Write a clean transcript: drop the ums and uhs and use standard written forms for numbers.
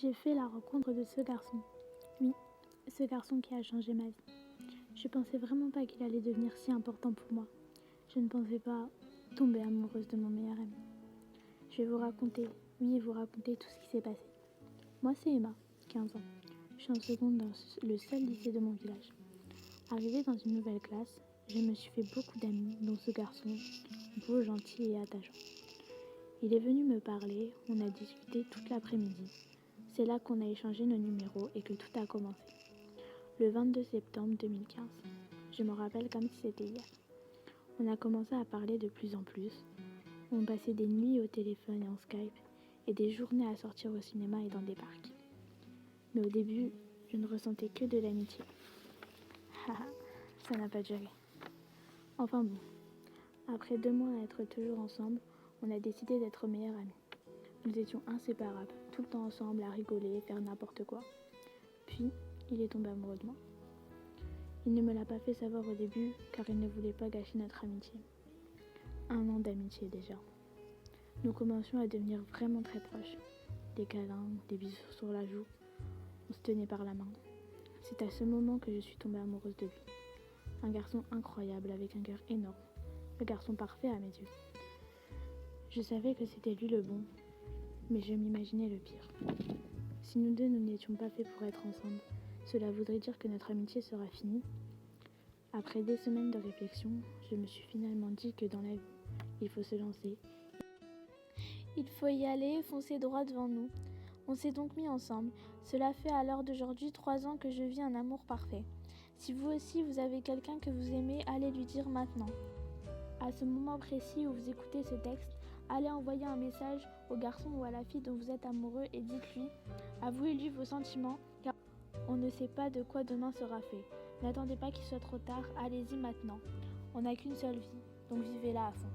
J'ai fait la rencontre de ce garçon. Oui, ce garçon qui a changé ma vie. Je pensais vraiment pas qu'il allait devenir si important pour moi. Je ne pensais pas tomber amoureuse de mon meilleur ami. Je vais vous raconter tout ce qui s'est passé. Moi, c'est Emma, 15 ans. Je suis en seconde dans le seul lycée de mon village. Arrivée dans une nouvelle classe, je me suis fait beaucoup d'amis, dont ce garçon, beau, gentil et attachant. Il est venu me parler, on a discuté toute l'après-midi. C'est là qu'on a échangé nos numéros et que tout a commencé. Le 22 septembre 2015. Je me rappelle comme si c'était hier. On a commencé à parler de plus en plus. On passait des nuits au téléphone et en Skype et des journées à sortir au cinéma et dans des parcs. Mais au début, je ne ressentais que de l'amitié. Haha, ça n'a pas duré. Enfin bon, après 2 mois à être toujours ensemble, on a décidé d'être meilleurs amis. Nous étions inséparables, tout le temps ensemble à rigoler, faire n'importe quoi. Puis, il est tombé amoureux de moi. Il ne me l'a pas fait savoir au début, car il ne voulait pas gâcher notre amitié. 1 an d'amitié déjà. Nous commencions à devenir vraiment très proches. Des câlins, des bisous sur la joue. On se tenait par la main. C'est à ce moment que je suis tombée amoureuse de lui. Un garçon incroyable avec un cœur énorme. Le garçon parfait à mes yeux. Je savais que c'était lui le bon, mais je m'imaginais le pire. Si nous deux nous n'étions pas faits pour être ensemble, cela voudrait dire que notre amitié sera finie. Après des semaines de réflexion, je me suis finalement dit que dans la vie, il faut se lancer. Il faut y aller, foncer droit devant nous. On s'est donc mis ensemble. Cela fait à l'heure d'aujourd'hui 3 ans que je vis un amour parfait. Si vous aussi vous avez quelqu'un que vous aimez, allez lui dire maintenant. À ce moment précis où vous écoutez ce texte, allez envoyer un message au garçon ou à la fille dont vous êtes amoureux et dites-lui, avouez-lui vos sentiments, car on ne sait pas de quoi demain sera fait. N'attendez pas qu'il soit trop tard, allez-y maintenant. On n'a qu'une seule vie, donc vivez-la à fond.